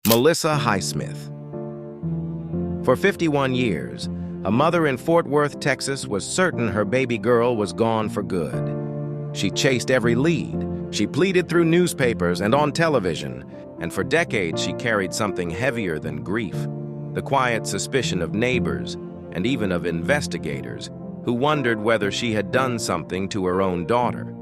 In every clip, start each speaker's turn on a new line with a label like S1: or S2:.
S1: Melissa Highsmith. For 51 years, a mother in Fort Worth, Texas was certain her baby girl was gone for good. She chased every lead. She pleaded through newspapers and on television, and for decades she carried something heavier than grief, the quiet suspicion of neighbors and even of investigators who wondered whether she had done something to her own daughter.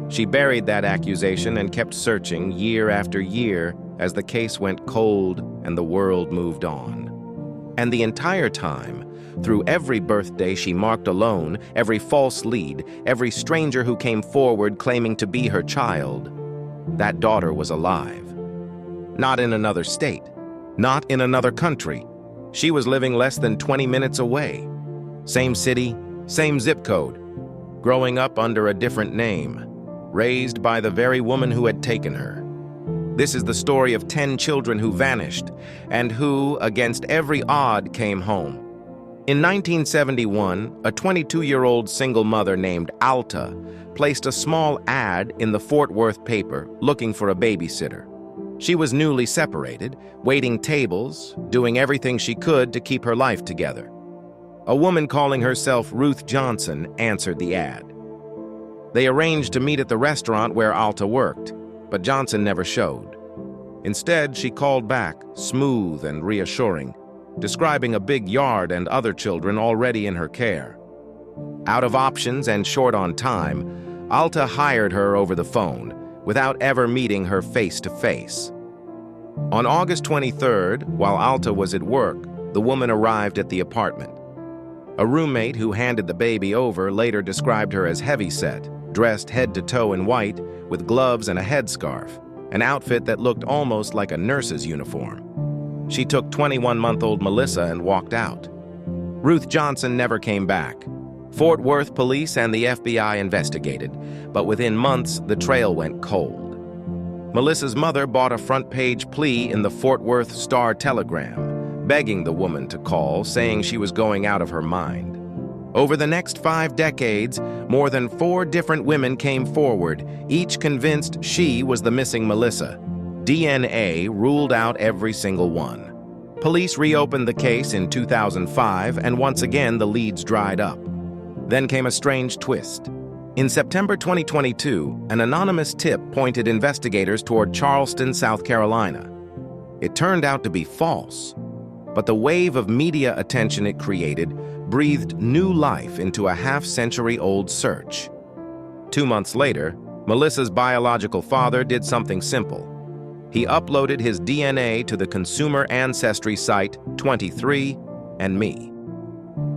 S1: She buried that accusation and kept searching year after year as the case went cold and the world moved on. And the entire time, through every birthday she marked alone, every false lead, every stranger who came forward claiming to be her child, that daughter was alive. Not in another state, not in another country. She was living less than 20 minutes away. Same city, same zip code, growing up under a different name, raised by the very woman who had taken her. This is the story of 10 children who vanished and who, against every odd, came home. In 1971, a 22-year-old single mother named Alta placed a small ad in the Fort Worth paper looking for a babysitter. She was newly separated, waiting tables, doing everything she could to keep her life together. A woman calling herself Ruth Johnson answered the ad. They arranged to meet at the restaurant where Alta worked, but Johnson never showed. Instead, she called back, smooth and reassuring, describing a big yard and other children already in her care. Out of options and short on time, Alta hired her over the phone, without ever meeting her face to face. On August 23rd, while Alta was at work, the woman arrived at the apartment. A roommate who handed the baby over later described her as heavyset, dressed head to toe in white, with gloves and a headscarf, an outfit that looked almost like a nurse's uniform. She took 21-month-old Melissa and walked out. Ruth Johnson never came back. Fort Worth police and the FBI investigated, but within months, the trail went cold. Melissa's mother bought a front-page plea in the Fort Worth Star-Telegram, begging the woman to call, saying she was going out of her mind. Over the next 5 decades, more than 4 different women came forward, each convinced she was the missing Melissa. DNA ruled out every single one. Police reopened the case in 2005, and once again the leads dried up. Then came a strange twist. In September 2022, an anonymous tip pointed investigators toward Charleston, South Carolina. It turned out to be false, but the wave of media attention it created breathed new life into a half-century-old search. 2 months later, Melissa's biological father did something simple. He uploaded his DNA to the consumer ancestry site 23andMe.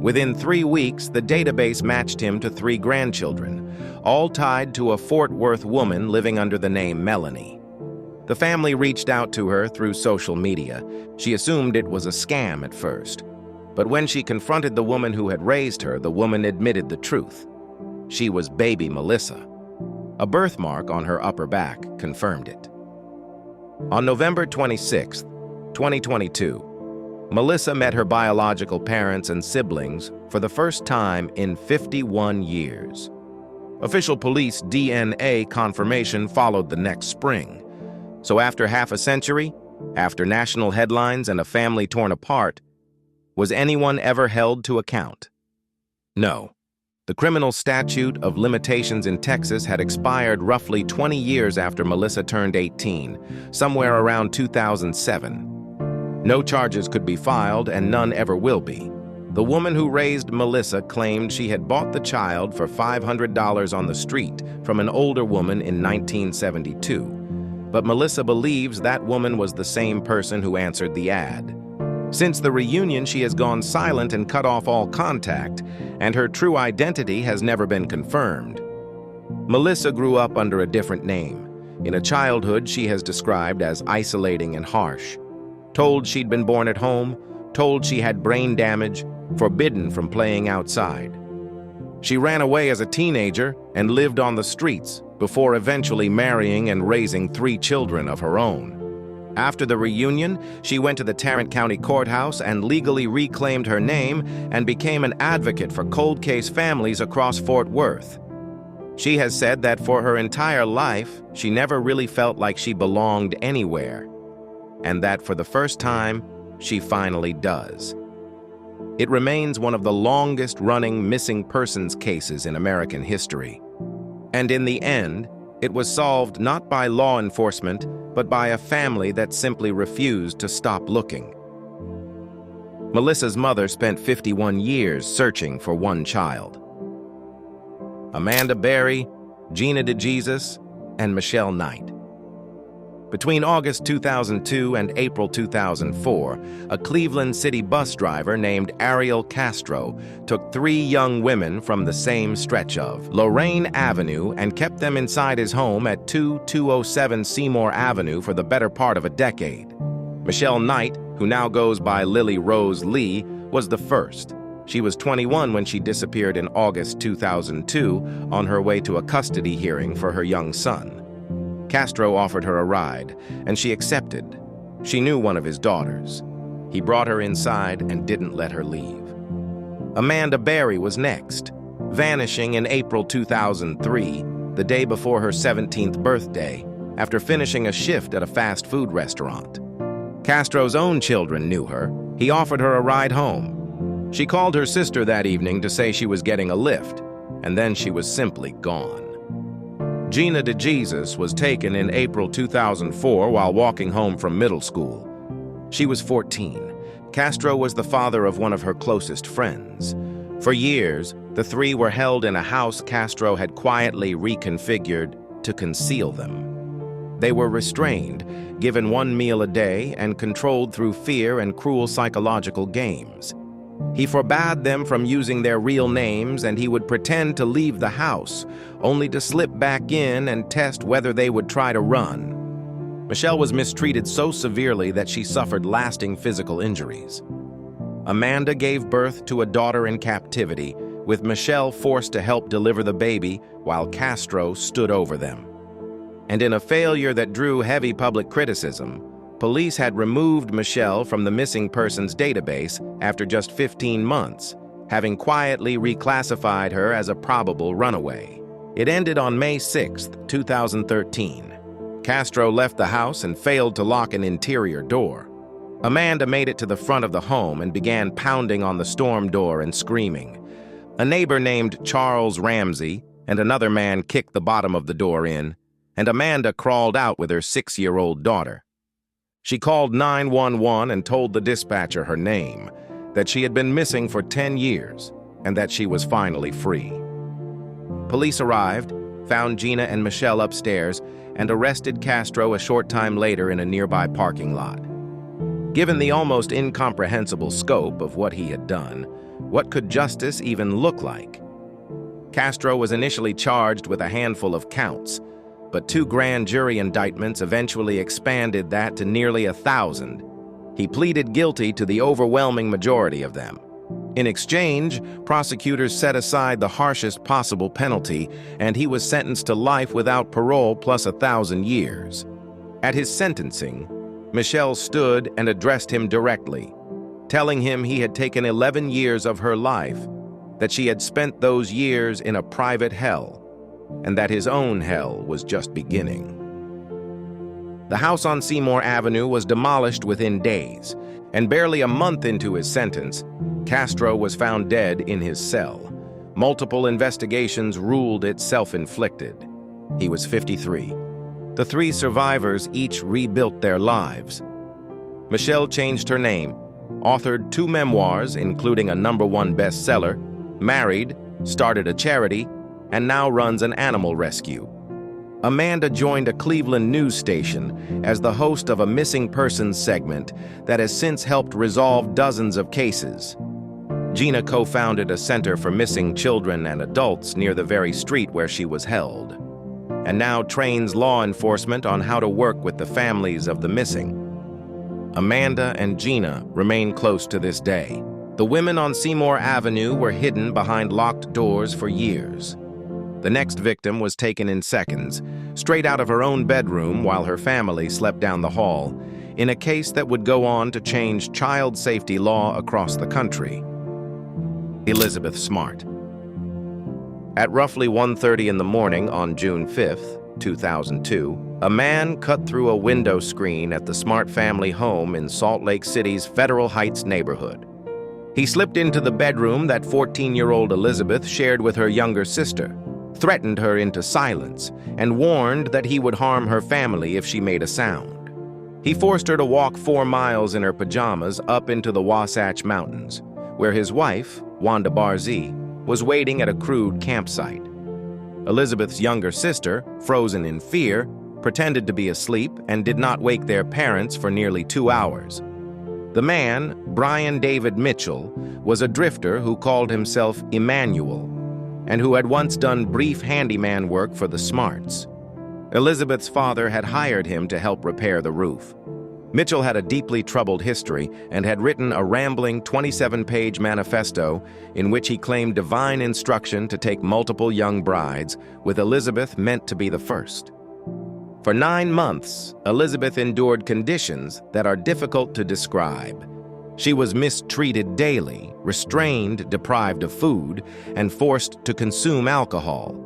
S1: Within 3 weeks, the database matched him to 3 grandchildren, all tied to a Fort Worth woman living under the name Melanie. The family reached out to her through social media. She assumed it was a scam at first. But when she confronted the woman who had raised her, the woman admitted the truth. She was baby Melissa. A birthmark on her upper back confirmed it. On November 26, 2022, Melissa met her biological parents and siblings for the first time in 51 years. Official police DNA confirmation followed the next spring. So after half a century, after national headlines and a family torn apart, was anyone ever held to account? No. The criminal statute of limitations in Texas had expired roughly 20 years after Melissa turned 18, somewhere around 2007. No charges could be filed, and none ever will be. The woman who raised Melissa claimed she had bought the child for $500 on the street from an older woman in 1972. But Melissa believes that woman was the same person who answered the ad. Since the reunion, she has gone silent and cut off all contact, and her true identity has never been confirmed. Melissa grew up under a different name, in a childhood she has described as isolating and harsh. Told she'd been born at home, told she had brain damage, forbidden from playing outside. She ran away as a teenager and lived on the streets before eventually marrying and raising 3 children of her own. After the reunion, she went to the Tarrant County Courthouse and legally reclaimed her name and became an advocate for cold case families across Fort Worth. She has said that for her entire life, she never really felt like she belonged anywhere. and that for the first time, she finally does. It remains one of the longest-running missing persons cases in American history. And in the end, it was solved not by law enforcement, but by a family that simply refused to stop looking. Melissa's mother spent 51 years searching for one child. Amanda Berry, Gina DeJesus, and Michelle Knight. Between August 2002 and April 2004, a Cleveland City bus driver named Ariel Castro took 3 young women from the same stretch of Lorraine Avenue and kept them inside his home at 2207 Seymour Avenue for the better part of a decade. Michelle Knight, who now goes by Lily Rose Lee, was the first. She was 21 when she disappeared in August 2002 on her way to a custody hearing for her young son. Castro offered her a ride, and she accepted. She knew one of his daughters. He brought her inside and didn't let her leave. Amanda Berry was next, vanishing in April 2003, the day before her 17th birthday, after finishing a shift at a fast food restaurant. Castro's own children knew her. He offered her a ride home. She called her sister that evening to say she was getting a lift, and then she was simply gone. Gina DeJesus was taken in April 2004 while walking home from middle school. She was 14. Castro was the father of one of her closest friends. For years, the 3 were held in a house Castro had quietly reconfigured to conceal them. They were restrained, given 1 meal a day, and controlled through fear and cruel psychological games. He forbade them from using their real names, and he would pretend to leave the house, only to slip back in and test whether they would try to run. Michelle was mistreated so severely that she suffered lasting physical injuries. Amanda gave birth to a daughter in captivity, with Michelle forced to help deliver the baby while Castro stood over them. And in a failure that drew heavy public criticism, police had removed Michelle from the missing persons database after just 15 months, having quietly reclassified her as a probable runaway. It ended on May 6, 2013. Castro left the house and failed to lock an interior door. Amanda made it to the front of the home and began pounding on the storm door and screaming. A neighbor named Charles Ramsey and another man kicked the bottom of the door in, and Amanda crawled out with her 6-year-old daughter. She called 911 and told the dispatcher her name, that she had been missing for 10 years, and that she was finally free. Police arrived, found Gina and Michelle upstairs, and arrested Castro a short time later in a nearby parking lot. Given the almost incomprehensible scope of what he had done, what could justice even look like? Castro was initially charged with a handful of counts, but 2 grand jury indictments eventually expanded that to nearly 1,000. He pleaded guilty to the overwhelming majority of them. In exchange, prosecutors set aside the harshest possible penalty, and he was sentenced to life without parole plus 1,000 years. At his sentencing, Michelle stood and addressed him directly, telling him he had taken 11 years of her life, that she had spent those years in a private hell, and that his own hell was just beginning. The house on Seymour Avenue was demolished within days, and barely a month into his sentence, Castro was found dead in his cell. Multiple investigations ruled it self-inflicted. He was 53. The 3 survivors each rebuilt their lives. Michelle changed her name, authored 2 memoirs, including a #1 bestseller, married, started a charity, and now runs an animal rescue. Amanda joined a Cleveland news station as the host of a missing persons segment that has since helped resolve dozens of cases. Gina co-founded a center for missing children and adults near the very street where she was held, and now trains law enforcement on how to work with the families of the missing. Amanda and Gina remain close to this day. The women on Seymour Avenue were hidden behind locked doors for years. The next victim was taken in seconds, straight out of her own bedroom while her family slept down the hall, in a case that would go on to change child safety law across the country. Elizabeth Smart. At roughly 1:30 in the morning on June 5th, 2002, a man cut through a window screen at the Smart family home in Salt Lake City's Federal Heights neighborhood. He slipped into the bedroom that 14-year-old Elizabeth shared with her younger sister, threatened her into silence, and warned that he would harm her family if she made a sound. He forced her to walk 4 miles in her pajamas up into the Wasatch Mountains, where his wife, Wanda Barzee, was waiting at a crude campsite. Elizabeth's younger sister, frozen in fear, pretended to be asleep and did not wake their parents for nearly 2 hours. The man, Brian David Mitchell, was a drifter who called himself Emmanuel and who had once done brief handyman work for the Smarts. Elizabeth's father had hired him to help repair the roof. Mitchell had a deeply troubled history and had written a rambling 27-page manifesto in which he claimed divine instruction to take multiple young brides, with Elizabeth meant to be the first. For 9 months, Elizabeth endured conditions that are difficult to describe. She was mistreated daily, restrained, deprived of food, and forced to consume alcohol.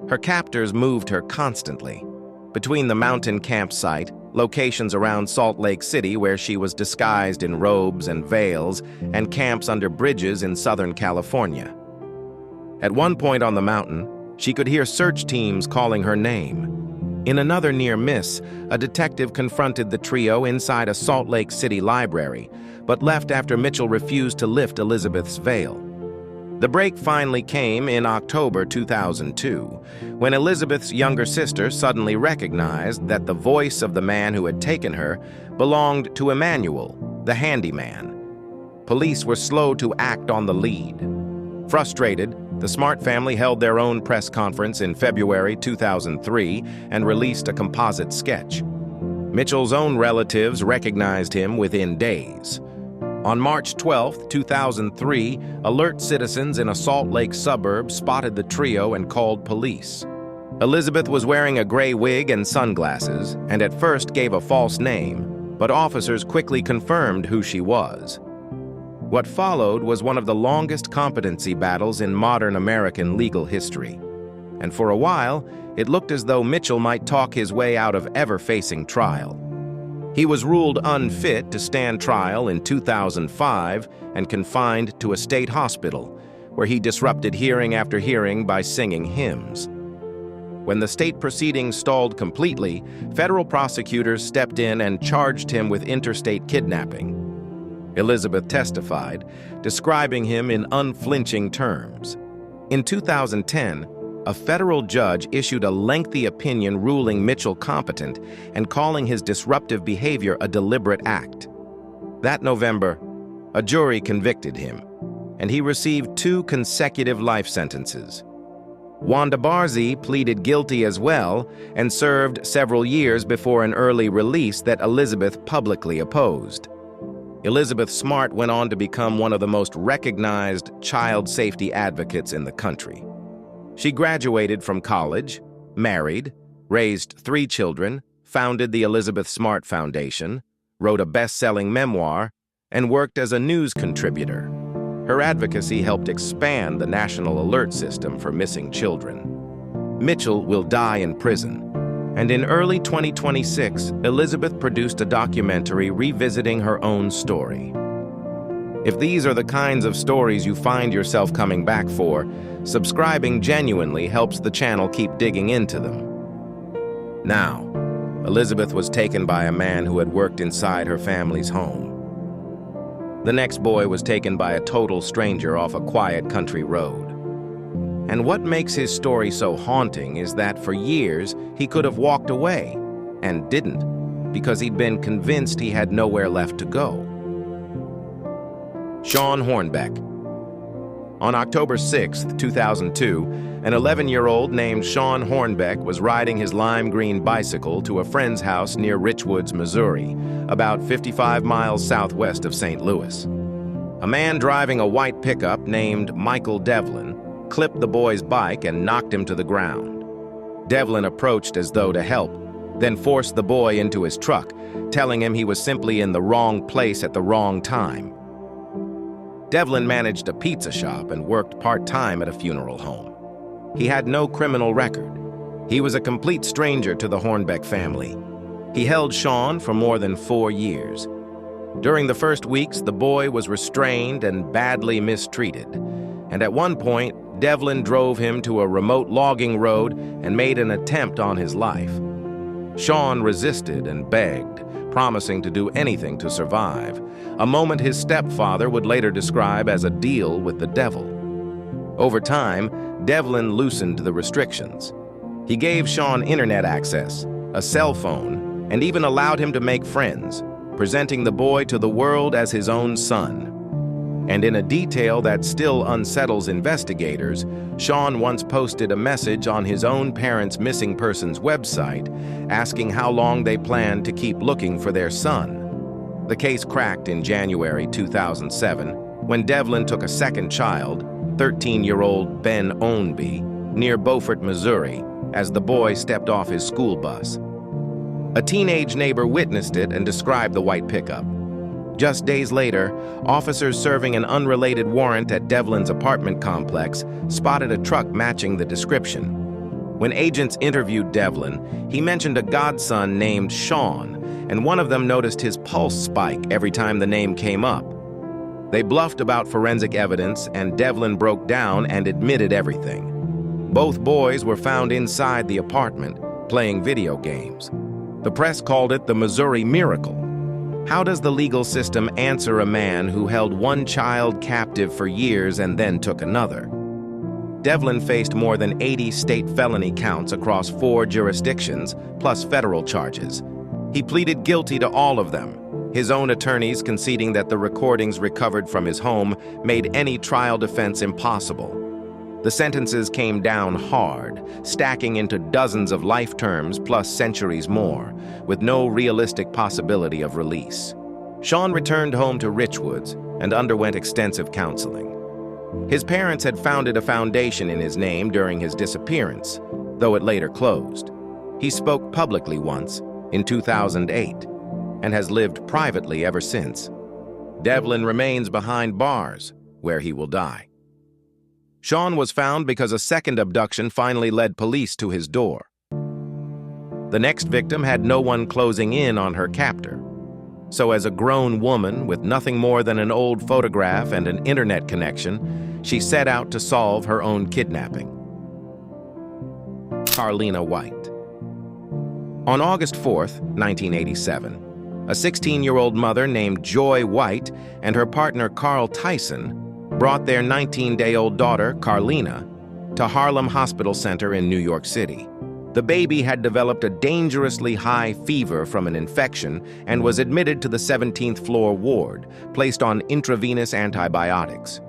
S1: Her captors moved her constantly between the mountain campsite, locations around Salt Lake City where she was disguised in robes and veils, and camps under bridges in Southern California. At one point on the mountain, she could hear search teams calling her name. In another near miss, a detective confronted the trio inside a Salt Lake City library, but left after Mitchell refused to lift Elizabeth's veil. The break finally came in October 2002, when Elizabeth's younger sister suddenly recognized that the voice of the man who had taken her belonged to Emmanuel, the handyman. Police were slow to act on the lead. Frustrated, the Smart family held their own press conference in February 2003 and released a composite sketch. Mitchell's own relatives recognized him within days. On March 12, 2003, alert citizens in a Salt Lake suburb spotted the trio and called police. Elizabeth was wearing a gray wig and sunglasses, and at first gave a false name, but officers quickly confirmed who she was. What followed was one of the longest competency battles in modern American legal history. And for a while, it looked as though Mitchell might talk his way out of ever facing trial. He was ruled unfit to stand trial in 2005 and confined to a state hospital, where he disrupted hearing after hearing by singing hymns. When the state proceedings stalled completely, federal prosecutors stepped in and charged him with interstate kidnapping. Elizabeth testified, describing him in unflinching terms. In 2010, a federal judge issued a lengthy opinion ruling Mitchell competent and calling his disruptive behavior a deliberate act. That November, a jury convicted him, and he received 2 consecutive life sentences. Wanda Barzee pleaded guilty as well and served several years before an early release that Elizabeth publicly opposed. Elizabeth Smart went on to become one of the most recognized child safety advocates in the country. She graduated from college, married, raised 3 children, founded the Elizabeth Smart Foundation, wrote a best-selling memoir, and worked as a news contributor. Her advocacy helped expand the national alert system for missing children. Mitchell will die in prison, and in early 2026, Elizabeth produced a documentary revisiting her own story. If these are the kinds of stories you find yourself coming back for, subscribing genuinely helps the channel keep digging into them. Now, Elizabeth was taken by a man who had worked inside her family's home. The next boy was taken by a total stranger off a quiet country road. And what makes his story so haunting is that for years he could have walked away, and didn't, because he'd been convinced he had nowhere left to go. Sean Hornbeck. On October 6, 2002, an 11-year-old named Sean Hornbeck was riding his lime green bicycle to a friend's house near Richwoods, Missouri, about 55 miles southwest of St. Louis. A man driving a white pickup named Michael Devlin clipped the boy's bike and knocked him to the ground. Devlin approached as though to help, then forced the boy into his truck, telling him he was simply in the wrong place at the wrong time. Devlin managed a pizza shop and worked part-time at a funeral home. He had no criminal record. He was a complete stranger to the Hornbeck family. He held Sean for more than 4 years. During the first weeks, the boy was restrained and badly mistreated, and at one point, Devlin drove him to a remote logging road and made an attempt on his life. Sean resisted and begged, promising to do anything to survive, a moment his stepfather would later describe as a deal with the devil. Over time, Devlin loosened the restrictions. He gave Sean internet access, a cell phone, and even allowed him to make friends, presenting the boy to the world as his own son. And in a detail that still unsettles investigators, Sean once posted a message on his own parents' missing persons website asking how long they planned to keep looking for their son. The case cracked in January 2007 when Devlin took a second child, 13-year-old Ben Ownby, near Beaufort, Missouri, as the boy stepped off his school bus. A teenage neighbor witnessed it and described the white pickup. Just days later, officers serving an unrelated warrant at Devlin's apartment complex spotted a truck matching the description. When agents interviewed Devlin, he mentioned a godson named Sean, and one of them noticed his pulse spike every time the name came up. They bluffed about forensic evidence, and Devlin broke down and admitted everything. Both boys were found inside the apartment, playing video games. The press called it the Missouri Miracle. How does the legal system answer a man who held one child captive for years and then took another? Devlin faced more than 80 state felony counts across 4 jurisdictions, plus federal charges. He pleaded guilty to all of them, his own attorneys conceding that the recordings recovered from his home made any trial defense impossible. The sentences came down hard, stacking into dozens of life terms plus centuries more, with no realistic possibility of release. Sean returned home to Richwoods and underwent extensive counseling. His parents had founded a foundation in his name during his disappearance, though it later closed. He spoke publicly once, in 2008, and has lived privately ever since. Devlin remains behind bars, where he will die. Sean was found because a second abduction finally led police to his door. The next victim had no one closing in on her captor. So as a grown woman with nothing more than an old photograph and an internet connection, she set out to solve her own kidnapping. Carlina White. On August 4th, 1987, a 16-year-old mother named Joy White and her partner Carl Tyson brought their 19-day-old daughter, Carlina, to Harlem Hospital Center in New York City. The baby had developed a dangerously high fever from an infection and was admitted to the 17th floor ward, placed on intravenous antibiotics.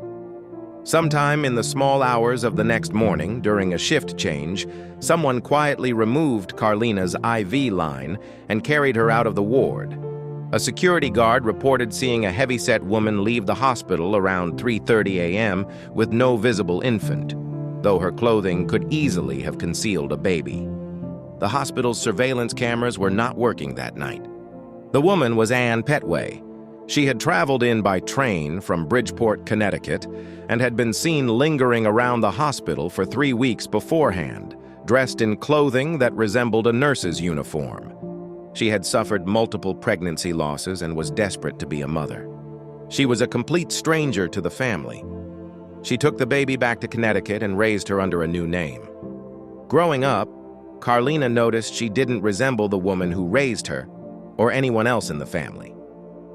S1: Sometime in the small hours of the next morning, during a shift change, someone quietly removed Carlina's IV line and carried her out of the ward. A security guard reported seeing a heavyset woman leave the hospital around 3:30 a.m. with no visible infant, though her clothing could easily have concealed a baby. The hospital's surveillance cameras were not working that night. The woman was Ann Petway. She had traveled in by train from Bridgeport, Connecticut, and had been seen lingering around the hospital for 3 weeks beforehand, dressed in clothing that resembled a nurse's uniform. She had suffered multiple pregnancy losses and was desperate to be a mother. She was a complete stranger to the family. She took the baby back to Connecticut and raised her under a new name. Growing up, Carlina noticed she didn't resemble the woman who raised her or anyone else in the family.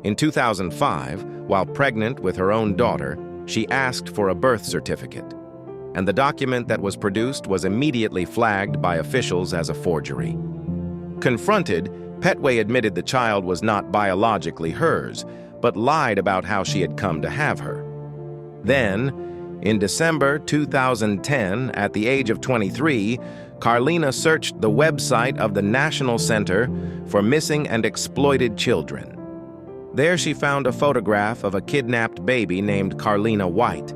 S1: In 2005, while pregnant with her own daughter, she asked for a birth certificate, and the document that was produced was immediately flagged by officials as a forgery. Confronted, Petway admitted the child was not biologically hers, but lied about how she had come to have her. Then, in December 2010, at the age of 23, Carlina searched the website of the National Center for Missing and Exploited Children. There she found a photograph of a kidnapped baby named Carlina White,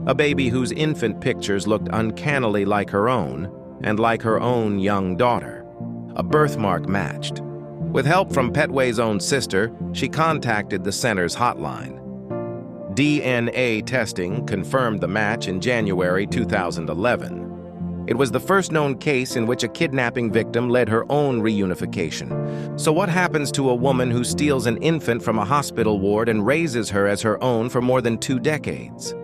S1: a baby whose infant pictures looked uncannily like her own and like her own young daughter. A birthmark matched. With help from Petway's own sister, she contacted the center's hotline. DNA testing confirmed the match in January 2011. It was the first known case in which a kidnapping victim led her own reunification. So what happens to a woman who steals an infant from a hospital ward and raises her as her own for more than 2 decades?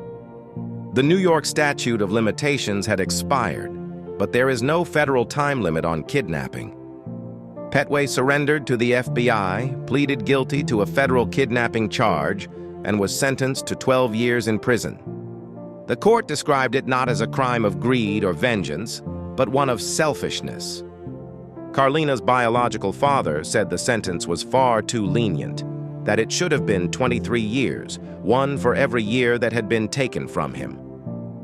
S1: The New York statute of limitations had expired, but there is no federal time limit on kidnapping. Petway surrendered to the FBI, pleaded guilty to a federal kidnapping charge, and was sentenced to 12 years in prison. The court described it not as a crime of greed or vengeance, but one of selfishness. Carlina's biological father said the sentence was far too lenient, that it should have been 23 years, 1 for every year that had been taken from him.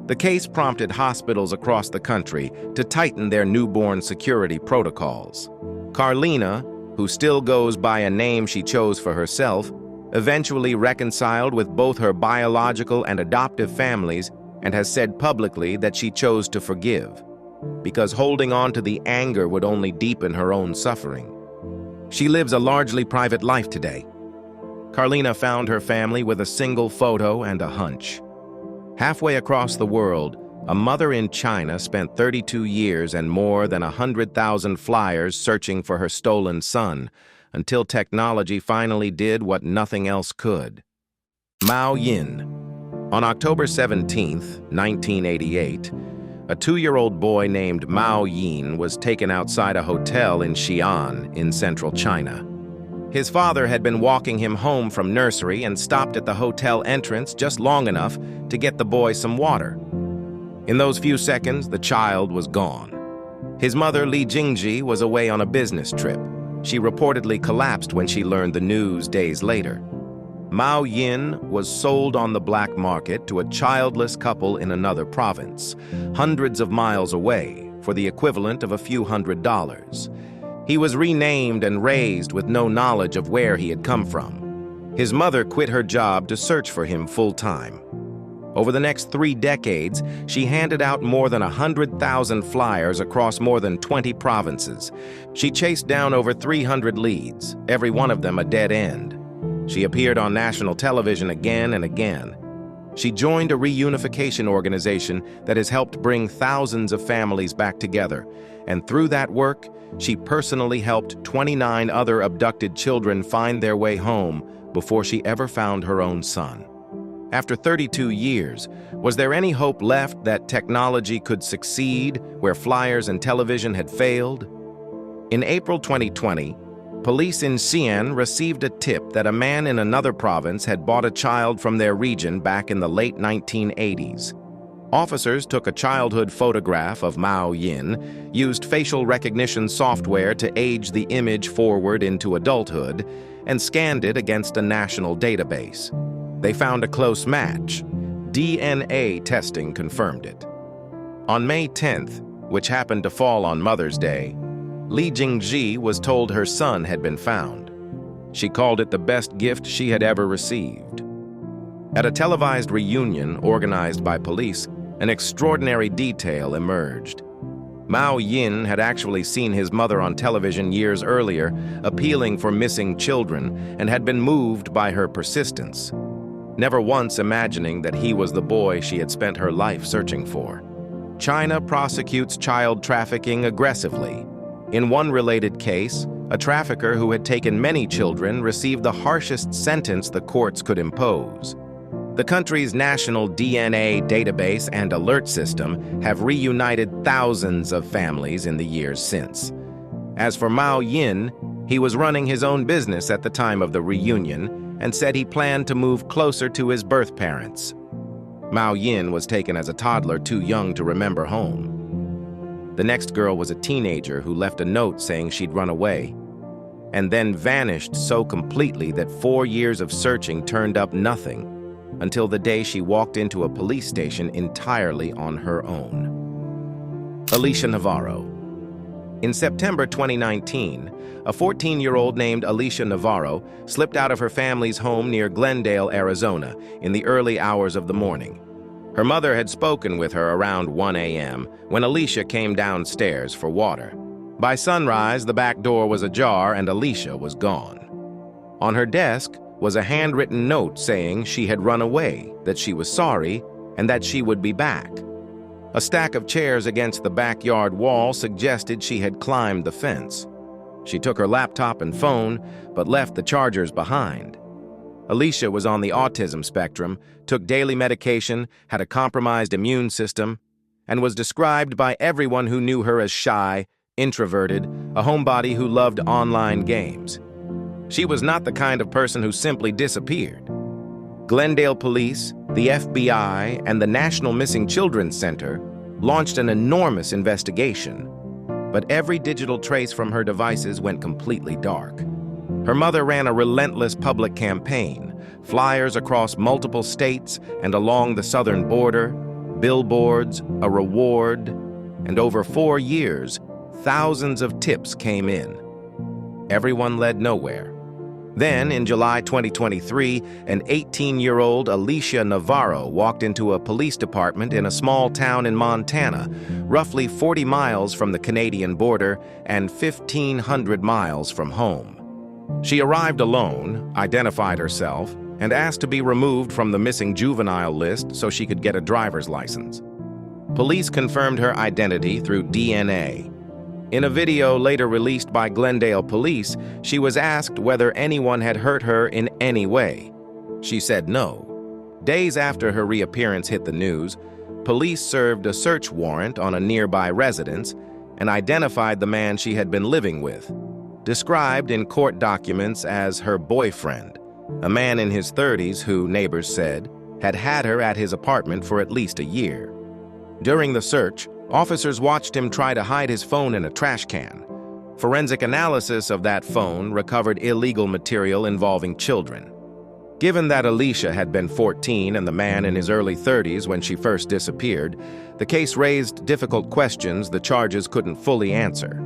S1: The case prompted hospitals across the country to tighten their newborn security protocols. Carlina, who still goes by a name she chose for herself, eventually reconciled with both her biological and adoptive families and has said publicly that she chose to forgive, because holding on to the anger would only deepen her own suffering. She lives a largely private life today. Carlina found her family with a single photo and a hunch. Halfway across the world, a mother in China spent 32 years and more than 100,000 flyers searching for her stolen son, until technology finally did what nothing else could. Mao Yin. On October 17, 1988, a 2-year-old boy named Mao Yin was taken outside a hotel in Xi'an in central China. His father had been walking him home from nursery and stopped at the hotel entrance just long enough to get the boy some water. In those few seconds, the child was gone. His mother, Li Jingji, was away on a business trip. She reportedly collapsed when she learned the news days later. Mao Yin was sold on the black market to a childless couple in another province, hundreds of miles away, for the equivalent of a few $100s. He was renamed and raised with no knowledge of where he had come from. His mother quit her job to search for him full-time. Over the next 3 decades, she handed out more than 100,000 flyers across more than 20 provinces. She chased down over 300 leads, every one of them a dead end. She appeared on national television again and again. She joined a reunification organization that has helped bring thousands of families back together, and through that work, she personally helped 29 other abducted children find their way home before she ever found her own son. After 32 years, was there any hope left that technology could succeed where flyers and television had failed? In April 2020, police in Xi'an received a tip that a man in another province had bought a child from their region back in the late 1980s. Officers took a childhood photograph of Mao Yin, used facial recognition software to age the image forward into adulthood, and scanned it against a national database. They found a close match. DNA testing confirmed it. On May 10th, which happened to fall on Mother's Day, Li Jingji was told her son had been found. She called it the best gift she had ever received. At a televised reunion organized by police, an extraordinary detail emerged. Mao Yin had actually seen his mother on television years earlier, appealing for missing children, and had been moved by her persistence, never once imagining that he was the boy she had spent her life searching for. China prosecutes child trafficking aggressively. In one related case, a trafficker who had taken many children received the harshest sentence the courts could impose. The country's national DNA database and alert system have reunited thousands of families in the years since. As for Mao Yin, he was running his own business at the time of the reunion and said he planned to move closer to his birth parents. Mao Yin was taken as a toddler too young to remember home. The next girl was a teenager who left a note saying she'd run away, and then vanished so completely that 4 years of searching turned up nothing, until the day she walked into a police station entirely on her own. Alicia Navarro. In September 2019, a 14-year-old named Alicia Navarro slipped out of her family's home near Glendale, Arizona, in the early hours of the morning. Her mother had spoken with her around 1 a.m. when Alicia came downstairs for water. By sunrise, the back door was ajar and Alicia was gone. On her desk was a handwritten note saying she had run away, that she was sorry, and that she would be back. A stack of chairs against the backyard wall suggested she had climbed the fence. She took her laptop and phone, but left the chargers behind. Alicia was on the autism spectrum, took daily medication, had a compromised immune system, and was described by everyone who knew her as shy, introverted, a homebody who loved online games. She was not the kind of person who simply disappeared. Glendale Police, the FBI, and the National Missing Children Center launched an enormous investigation, but every digital trace from her devices went completely dark. Her mother ran a relentless public campaign, flyers across multiple states and along the southern border, billboards, a reward, and over 4 years, thousands of tips came in. Everyone led nowhere. Then, in July 2023, an 18-year-old Alicia Navarro walked into a police department in a small town in Montana, roughly 40 miles from the Canadian border and 1,500 miles from home. She arrived alone, identified herself, and asked to be removed from the missing juvenile list so she could get a driver's license. Police confirmed her identity through DNA. In a video later released by Glendale Police, she was asked whether anyone had hurt her in any way. She said no. Days after her reappearance hit the news, police served a search warrant on a nearby residence and identified the man she had been living with, described in court documents as her boyfriend, a man in his 30s who, neighbors said, had had her at his apartment for at least a year. During the search, officers watched him try to hide his phone in a trash can. Forensic analysis of that phone recovered illegal material involving children. Given that Alicia had been 14 and the man in his early 30s when she first disappeared, the case raised difficult questions the charges couldn't fully answer.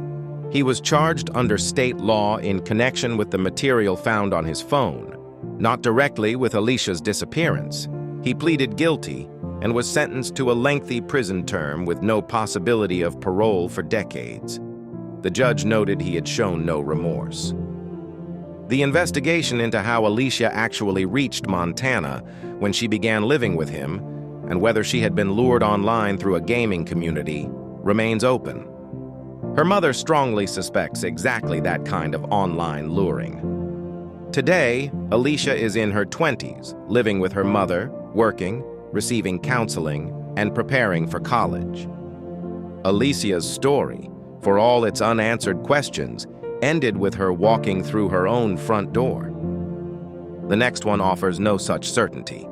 S1: He was charged under state law in connection with the material found on his phone, not directly with Alicia's disappearance. He pleaded guilty and was sentenced to a lengthy prison term with no possibility of parole for decades. The judge noted he had shown no remorse. The investigation into how Alicia actually reached Montana when she began living with him and whether she had been lured online through a gaming community remains open. Her mother strongly suspects exactly that kind of online luring. Today, Alicia is in her 20s, living with her mother, working, receiving counseling, and preparing for college. Alicia's story, for all its unanswered questions, ended with her walking through her own front door. The next one offers no such certainty.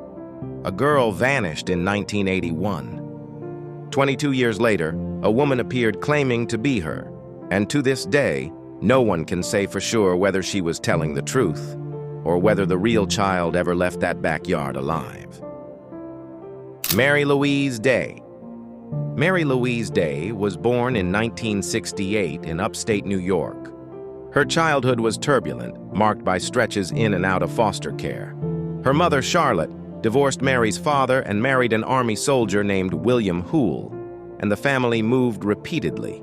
S1: A girl vanished in 1981. 22 years later, a woman appeared claiming to be her, and to this day, no one can say for sure whether she was telling the truth or whether the real child ever left that backyard alive. Mary Louise Day. Mary Louise Day was born in 1968 in upstate New York. Her childhood was turbulent, marked by stretches in and out of foster care. Her mother, Charlotte, divorced Mary's father and married an Army soldier named William Hoole, and the family moved repeatedly: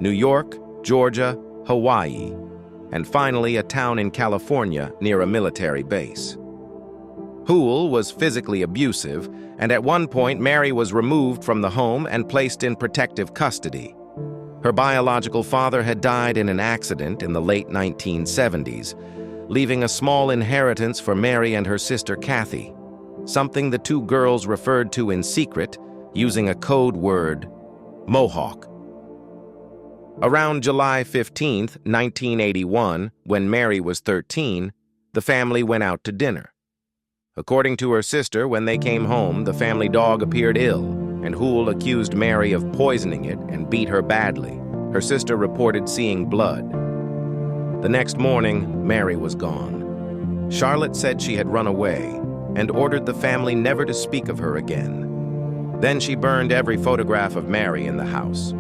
S1: New York, Georgia, Hawaii, and finally a town in California near a military base. Hoole was physically abusive, and at one point Mary was removed from the home and placed in protective custody. Her biological father had died in an accident in the late 1970s, leaving a small inheritance for Mary and her sister Kathy, something the two girls referred to in secret using a code word, Mohawk. Around July 15, 1981, when Mary was 13, the family went out to dinner. According to her sister, when they came home, the family dog appeared ill, and Hoole accused Mary of poisoning it and beat her badly. Her sister reported seeing blood. The next morning, Mary was gone. Charlotte said she had run away and ordered the family never to speak of her again. Then she burned every photograph of Mary in the house.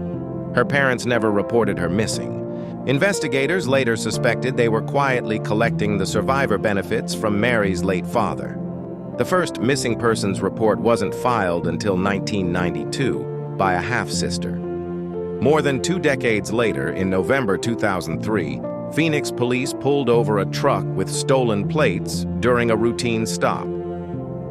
S1: Her parents never reported her missing. Investigators later suspected they were quietly collecting the survivor benefits from Mary's late father. The first missing persons report wasn't filed until 1992 by a half-sister. More than 2 decades later, in November 2003, Phoenix police pulled over a truck with stolen plates during a routine stop.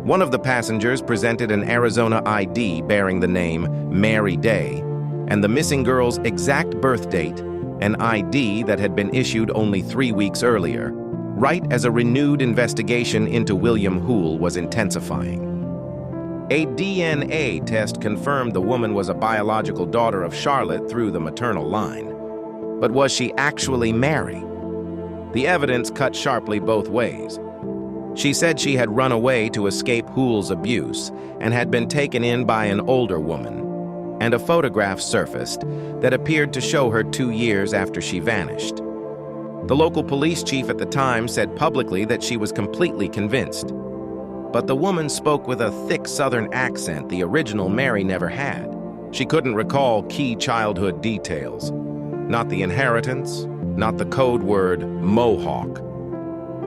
S1: One of the passengers presented an Arizona ID bearing the name Mary Day and the missing girl's exact birth date, an ID that had been issued only 3 weeks earlier, right as a renewed investigation into William Hoole was intensifying. A DNA test confirmed the woman was a biological daughter of Charlotte through the maternal line. But was she actually Mary? The evidence cut sharply both ways. She said she had run away to escape Hoole's abuse and had been taken in by an older woman, and a photograph surfaced that appeared to show her 2 years after she vanished. The local police chief at the time said publicly that she was completely convinced. But the woman spoke with a thick Southern accent the original Mary never had. She couldn't recall key childhood details. Not the inheritance, not the code word Mohawk.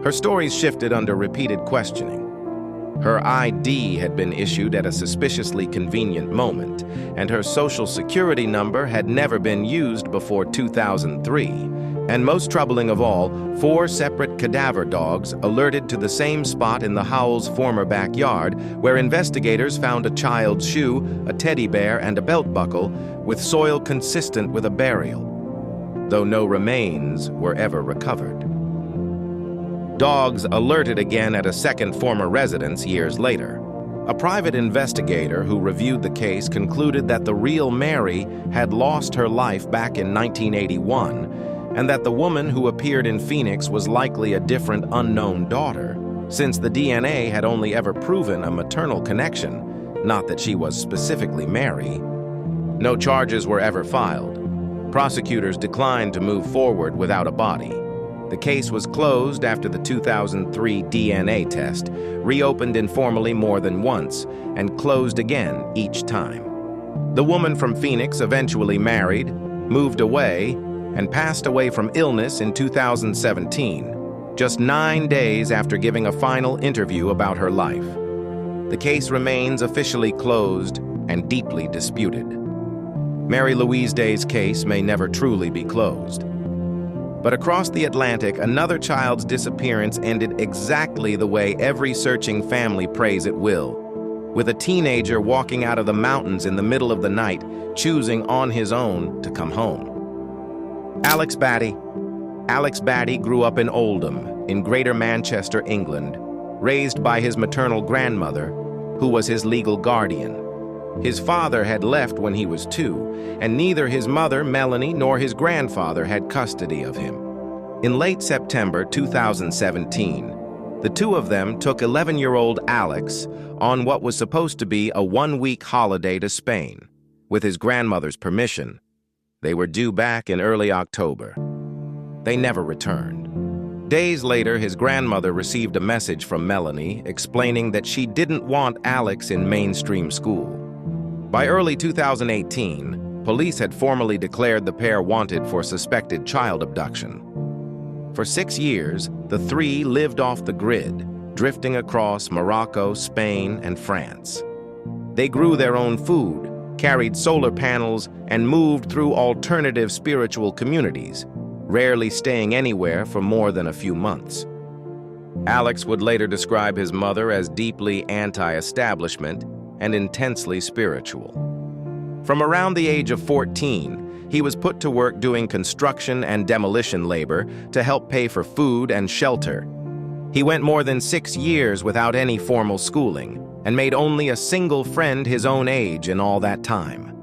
S1: Her stories shifted under repeated questioning. Her ID had been issued at a suspiciously convenient moment, and her social security number had never been used before 2003. And most troubling of all, 4 separate cadaver dogs alerted to the same spot in the Howells' former backyard, where investigators found a child's shoe, a teddy bear, and a belt buckle with soil consistent with a burial, though no remains were ever recovered. Dogs alerted again at a second former residence years later. A private investigator who reviewed the case concluded that the real Mary had lost her life back in 1981, and that the woman who appeared in Phoenix was likely a different unknown daughter, since the DNA had only ever proven a maternal connection, not that she was specifically Mary. No charges were ever filed. Prosecutors declined to move forward without a body. The case was closed after the 2003 DNA test, reopened informally more than once, and closed again each time. The woman from Phoenix eventually married, moved away, and passed away from illness in 2017, just 9 days after giving a final interview about her life. The case remains officially closed and deeply disputed. Mary Louise Day's case may never truly be closed. But across the Atlantic, another child's disappearance ended exactly the way every searching family prays it will, with a teenager walking out of the mountains in the middle of the night, choosing on his own to come home. Alex Batty. Alex Batty grew up in Oldham, in Greater Manchester, England, raised by his maternal grandmother, who was his legal guardian. His father had left when he was 2, and neither his mother, Melanie, nor his grandfather had custody of him. In late September 2017, the two of them took 11-year-old Alex on what was supposed to be a 1-week holiday to Spain. With his grandmother's permission, they were due back in early October. They never returned. Days later, his grandmother received a message from Melanie explaining that she didn't want Alex in mainstream school. By early 2018, police had formally declared the pair wanted for suspected child abduction. For 6 years, the three lived off the grid, drifting across Morocco, Spain, and France. They grew their own food, carried solar panels, and moved through alternative spiritual communities, rarely staying anywhere for more than a few months. Alex would later describe his mother as deeply anti-establishment and intensely spiritual. From around the age of 14, he was put to work doing construction and demolition labor to help pay for food and shelter. He went more than 6 years without any formal schooling and made only a single friend his own age in all that time.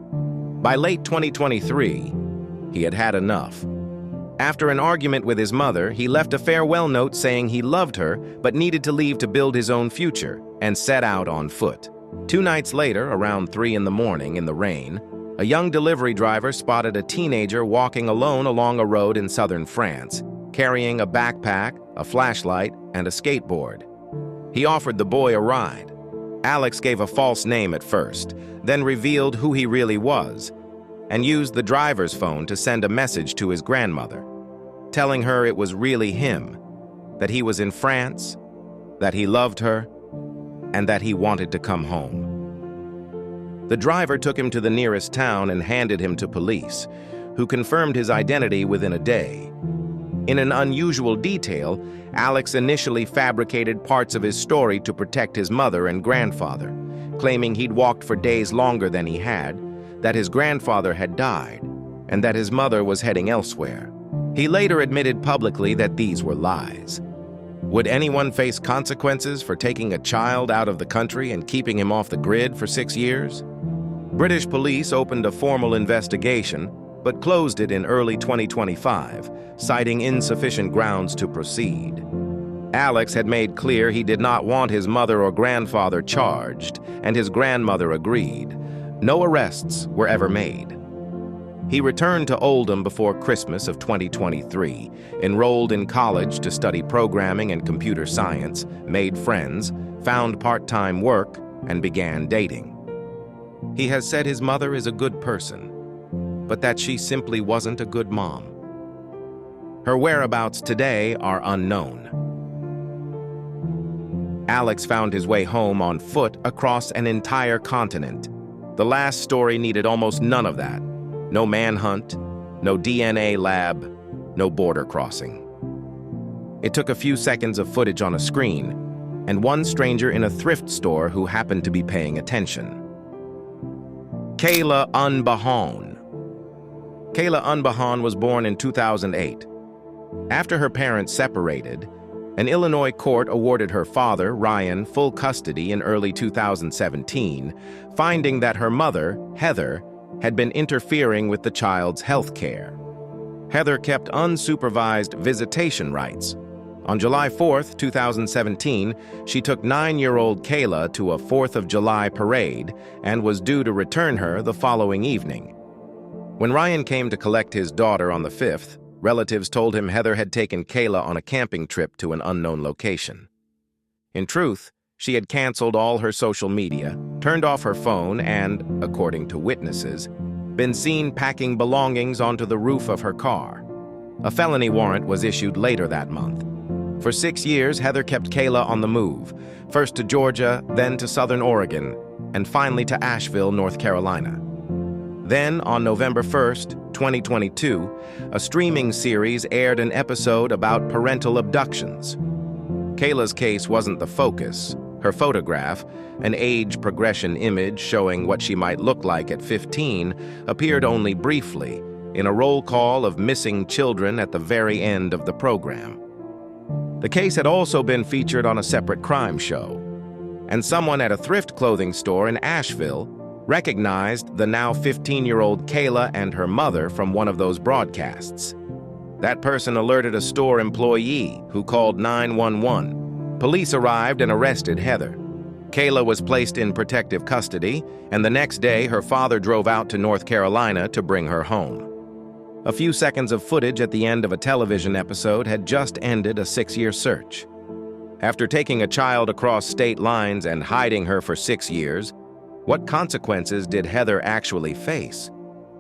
S1: By late 2023, he had had enough. After an argument with his mother, he left a farewell note saying he loved her but needed to leave to build his own future, and set out on foot. 2 nights later, around 3 in the morning in the rain, a young delivery driver spotted a teenager walking alone along a road in southern France, carrying a backpack, a flashlight, and a skateboard. He offered the boy a ride. Alex gave a false name at first, then revealed who he really was, and used the driver's phone to send a message to his grandmother, telling her it was really him, that he was in France, that he loved her, and that he wanted to come home. The driver took him to the nearest town and handed him to police, who confirmed his identity within a day. In an unusual detail, Alex initially fabricated parts of his story to protect his mother and grandfather, claiming he'd walked for days longer than he had, that his grandfather had died, and that his mother was heading elsewhere. He later admitted publicly that these were lies. Would anyone face consequences for taking a child out of the country and keeping him off the grid for 6 years? British police opened a formal investigation, but closed it in early 2025, citing insufficient grounds to proceed. Alex had made clear he did not want his mother or grandfather charged, and his grandmother agreed. No arrests were ever made. He returned to Oldham before Christmas of 2023, enrolled in college to study programming and computer science, made friends, found part-time work, and began dating. He has said his mother is a good person, but that she simply wasn't a good mom. Her whereabouts today are unknown. Alex found his way home on foot across an entire continent. The last story needed almost none of that. No manhunt, no DNA lab, no border crossing. It took a few seconds of footage on a screen, and one stranger in a thrift store who happened to be paying attention. Kayla Unbahon. Kayla Unbahon was born in 2008. After her parents separated, an Illinois court awarded her father, Ryan, full custody in early 2017, finding that her mother, Heather, had been interfering with the child's health care. Heather kept unsupervised visitation rights. On July 4, 2017, she took 9-year-old Kayla to a 4th of July parade and was due to return her the following evening. When Ryan came to collect his daughter on the 5th, relatives told him Heather had taken Kayla on a camping trip to an unknown location. In truth, she had canceled all her social media, turned off her phone, and, according to witnesses, been seen packing belongings onto the roof of her car. A felony warrant was issued later that month. For 6 years, Heather kept Kayla on the move, first to Georgia, then to Southern Oregon, and finally to Asheville, North Carolina. Then, on November 1st, 2022, a streaming series aired an episode about parental abductions. Kayla's case wasn't the focus. Her photograph, an age progression image showing what she might look like at 15, appeared only briefly in a roll call of missing children at the very end of the program. The case had also been featured on a separate crime show, and someone at a thrift clothing store in Asheville recognized the now 15-year-old Kayla and her mother from one of those broadcasts. That person alerted a store employee who called 911. Police arrived and arrested Heather. Kayla was placed in protective custody, and the next day her father drove out to North Carolina to bring her home. A few seconds of footage at the end of a television episode had just ended a 6-year search. After taking a child across state lines and hiding her for 6 years, what consequences did Heather actually face?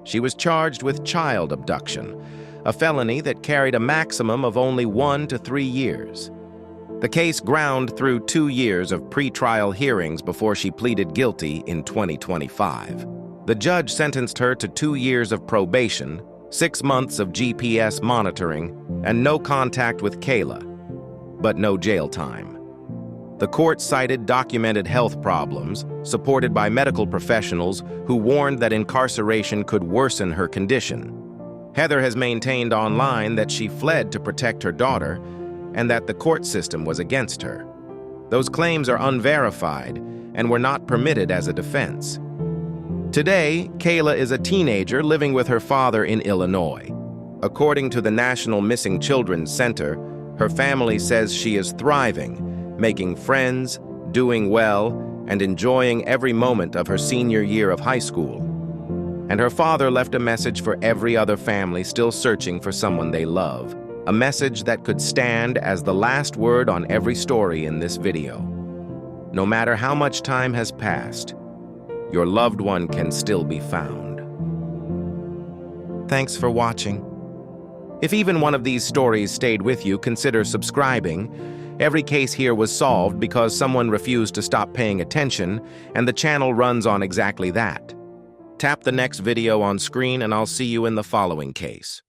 S1: She was charged with child abduction, a felony that carried a maximum of only 1 to 3 years. The case ground through 2 years of pre-trial hearings before she pleaded guilty in 2025. The judge sentenced her to 2 years of probation, 6 months of GPS monitoring, and no contact with Kayla, but no jail time. The court cited documented health problems, supported by medical professionals who warned that incarceration could worsen her condition. Heather has maintained online that she fled to protect her daughter, and that the court system was against her. Those claims are unverified and were not permitted as a defense. Today, Kayla is a teenager living with her father in Illinois. According to the National Missing Children Center, her family says she is thriving, making friends, doing well, and enjoying every moment of her senior year of high school. And her father left a message for every other family still searching for someone they love. A message that could stand as the last word on every story in this video. No matter how much time has passed, your loved one can still be found. Thanks for watching. If even one of these stories stayed with you, consider subscribing. Every case here was solved because someone refused to stop paying attention, and the channel runs on exactly that. Tap the next video on screen and I'll see you in the following case.